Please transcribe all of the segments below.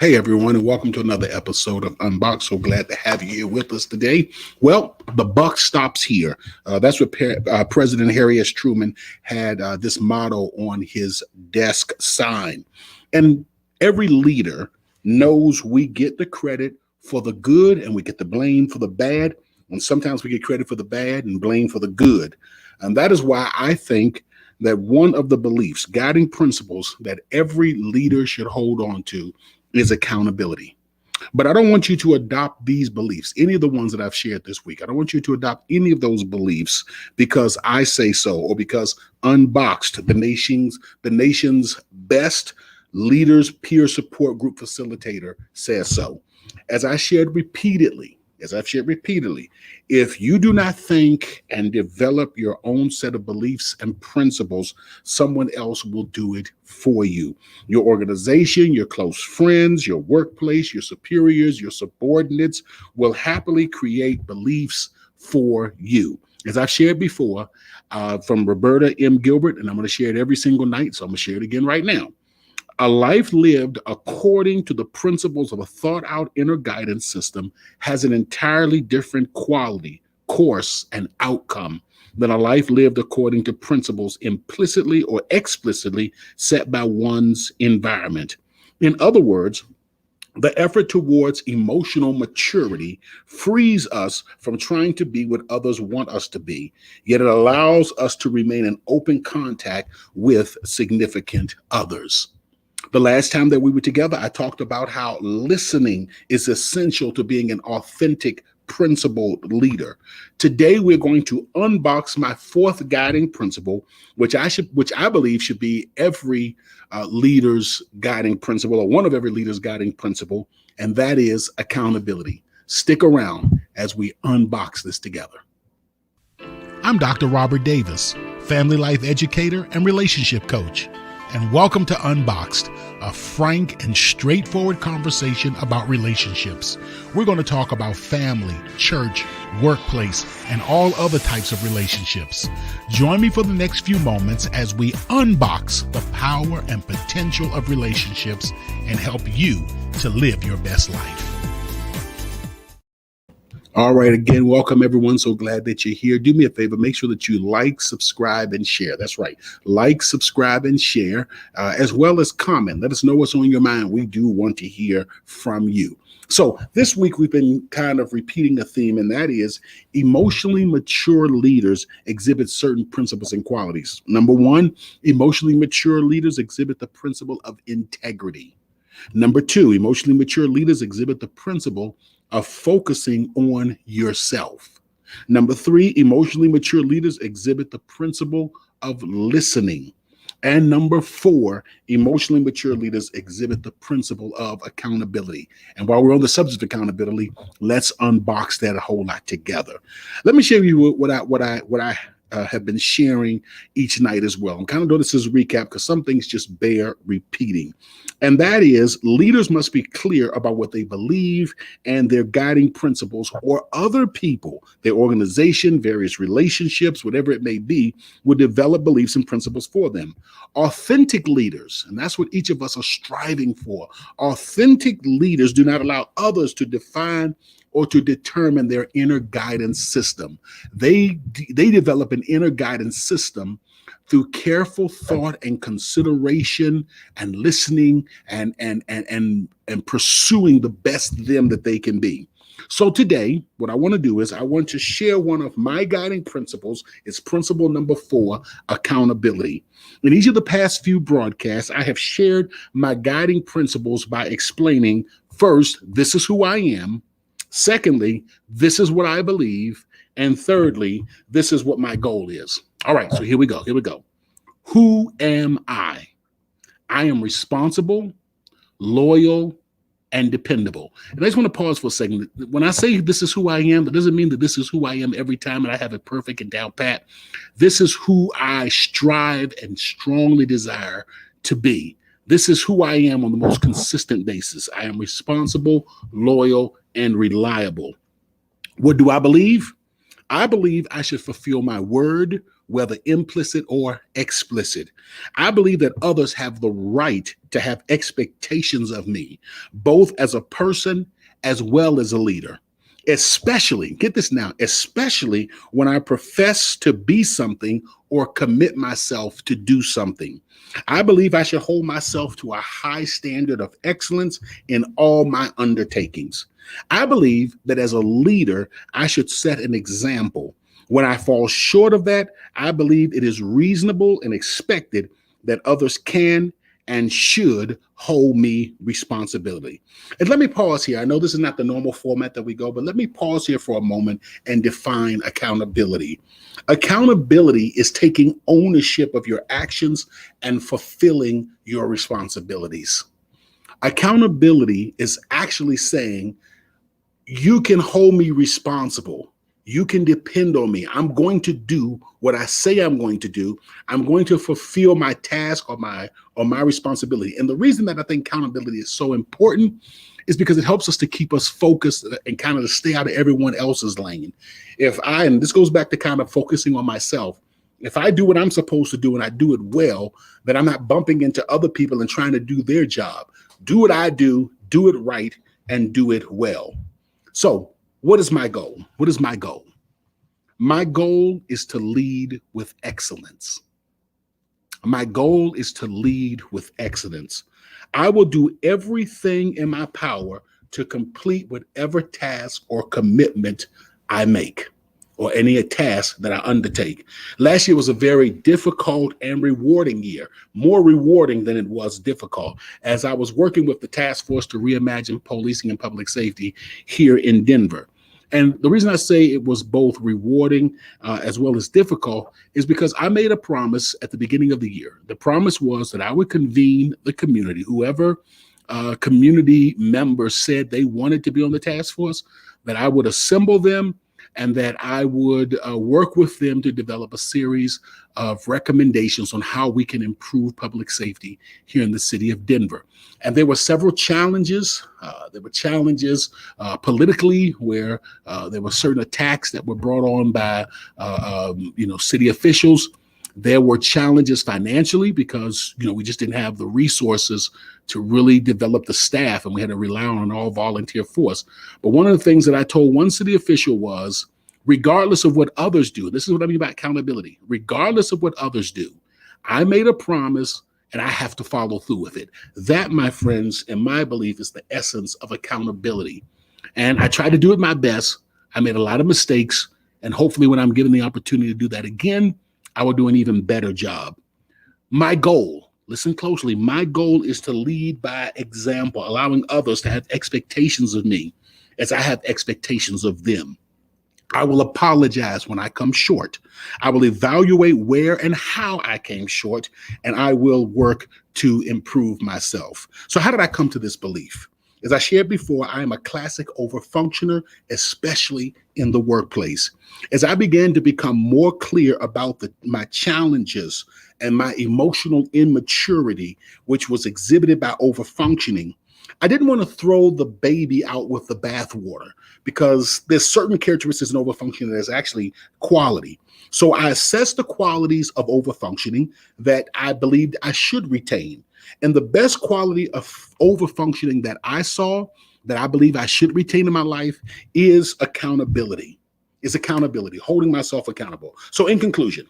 Hey everyone, and welcome to another episode of Unboxed. So glad to have you here with us today. Well, the buck stops here. That's what President Harry S. Truman had this motto on his desk sign. And every leader knows we get the credit for the good and we get the blame for the bad. And sometimes we get credit for the bad and blame for the good. And that is why I think that one of the beliefs, guiding principles that every leader should hold on to is accountability. But I don't want you to adopt these beliefs, any of the ones that I've shared this week. I don't want you to adopt any of those beliefs because I say so or because Unboxed, the nation's best leaders peer support group facilitator, says so. As I shared repeatedly, as I've shared repeatedly, if you do not think and develop your own set of beliefs and principles, someone else will do it for you. Your organization, your close friends, your workplace, your superiors, your subordinates will happily create beliefs for you. As I've shared before, from Roberta M. Gilbert, and I'm going to share it every single night, so I'm going to share it again right now. A life lived according to the principles of a thought out inner guidance system has an entirely different quality, course, and outcome than a life lived according to principles implicitly or explicitly set by one's environment. In other words, the effort towards emotional maturity frees us from trying to be what others want us to be, yet it allows us to remain in open contact with significant others. The last time that we were together, I talked about how listening is essential to being an authentic, principled leader. Today, we're going to unbox my fourth guiding principle, which I believe should be every leader's guiding principle, or one of every leader's guiding principle, and that is accountability. Stick around as we unbox this together. I'm Dr. Robert Davis, family life educator and relationship coach. And welcome to Unboxed, a frank and straightforward conversation about relationships. We're going to talk about family, church, workplace, and all other types of relationships. Join me for the next few moments as we unbox the power and potential of relationships and help you to live your best life. All right, again, welcome everyone. So glad that you're here. Do me a favor, make sure that you like, subscribe, and share. That's right. Like, subscribe, and share, as well as comment. Let us know what's on your mind. We do want to hear from you. So this week we've been kind of repeating a theme, and that is emotionally mature leaders exhibit certain principles and qualities. Number one, emotionally mature leaders exhibit the principle of integrity. Number two, emotionally mature leaders exhibit the principle of focusing on yourself. Number three, emotionally mature leaders exhibit the principle of listening. And number four, emotionally mature leaders exhibit the principle of accountability. And while we're on the subject of accountability, let's unbox that a whole lot together. Let me share with you what I have been sharing each night as well. I'm kind of doing this as a recap because some things just bear repeating. And that is, leaders must be clear about what they believe and their guiding principles, or other people, their organization, various relationships, whatever it may be, will develop beliefs and principles for them. Authentic leaders, and that's what each of us are striving for. Authentic leaders do not allow others to define or to determine their inner guidance system. They develop an inner guidance system through careful thought and consideration and listening and pursuing the best them that they can be. So today, what I want to do is I want to share one of my guiding principles. It's principle number 4, accountability. In each of the past few broadcasts, I have shared my guiding principles by explaining, first, this is who I am. Secondly, this is what I believe. And thirdly, this is what my goal is. All right, so here we go. Who am I? I am responsible, loyal, and dependable. And I just want to pause for a second. When I say this is who I am, that doesn't mean that this is who I am every time and I have it perfect and down pat. This is who I strive and strongly desire to be. This is who I am on the most consistent basis. I am responsible, loyal, and reliable. What do I believe? I believe I should fulfill my word, whether implicit or explicit. I believe that others have the right to have expectations of me, both as a person as well as a leader. Especially, get this now, especially when I profess to be something or commit myself to do something. I believe I should hold myself to a high standard of excellence in all my undertakings. I believe that as a leader, I should set an example. When I fall short of that, I believe it is reasonable and expected that others can and should hold me responsibility. And let me pause here. I know this is not the normal format that we go, but let me pause here for a moment and define accountability. Accountability is taking ownership of your actions and fulfilling your responsibilities. Accountability is actually saying, you can hold me responsible. You can depend on me. I'm going to do what I say I'm going to do. I'm going to fulfill my task or my responsibility. And the reason that I think accountability is so important is because it helps us to keep us focused and kind of to stay out of everyone else's lane. And this goes back to kind of focusing on myself. If I do what I'm supposed to do and I do it well, then I'm not bumping into other people and trying to do their job. Do what I do it right, and do it well. So, what is my goal? What is my goal? My goal is to lead with excellence. My goal is to lead with excellence. I will do everything in my power to complete whatever task or commitment I make, or any task that I undertake. Last year was a very difficult and rewarding year, more rewarding than it was difficult, as I was working with the task force to reimagine policing and public safety here in Denver. And the reason I say it was both rewarding as well as difficult is because I made a promise at the beginning of the year. The promise was that I would convene the community, whoever community members said they wanted to be on the task force, that I would assemble them and that I would work with them to develop a series of recommendations on how we can improve public safety here in the city of Denver. And there were several challenges. There were challenges politically, where there were certain attacks that were brought on by city officials. There were challenges financially because we just didn't have the resources to really develop the staff, and we had to rely on an all volunteer force. But one of the things that I told one city official was, regardless of what others do, this is what I mean by accountability, regardless of what others do, I made a promise and I have to follow through with it. That, my friends, in my belief, is the essence of accountability. And I tried to do it my best. I made a lot of mistakes, and hopefully when I'm given the opportunity to do that again, I will do an even better job. My goal, listen closely, my goal is to lead by example, allowing others to have expectations of me as I have expectations of them. I will apologize when I come short. I will evaluate where and how I came short, and I will work to improve myself. So how did I come to this belief? As I shared before, I am a classic overfunctioner, especially in the workplace. As I began to become more clear about my challenges and my emotional immaturity, which was exhibited by overfunctioning, I didn't want to throw the baby out with the bathwater, because there's certain characteristics in overfunctioning that is actually quality. So I assessed the qualities of overfunctioning that I believed I should retain. And the best quality of overfunctioning that I saw, that I believe I should retain in my life, is accountability. Holding myself accountable. So in conclusion,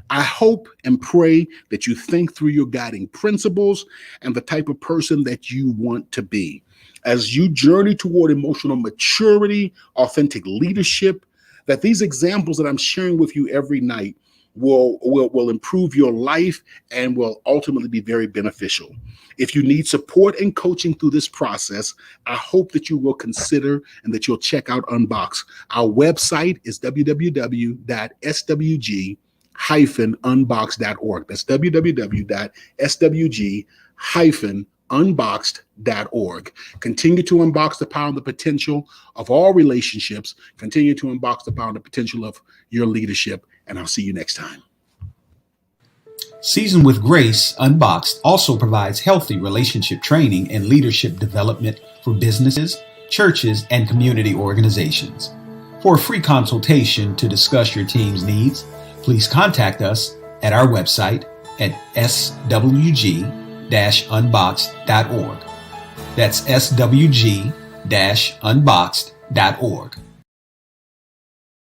I hope and pray that you think through your guiding principles and the type of person that you want to be. As you journey toward emotional maturity, authentic leadership, that these examples that I'm sharing with you every night will improve your life and will ultimately be very beneficial. If you need support and coaching through this process, I hope that you will consider and that you'll check out UnBoxed. Our website is www.swg-unboxed.org. That's www.swg-unboxed.org. Continue to unbox the power and the potential of all relationships. Continue to unbox the power and the potential of your leadership. And I'll see you next time. Seasoned with Grace, UnBoxed also provides healthy relationship training and leadership development for businesses, churches, and community organizations. For a free consultation to discuss your team's needs, please contact us at our website at swg-unboxed.org. That's swg-unboxed.org.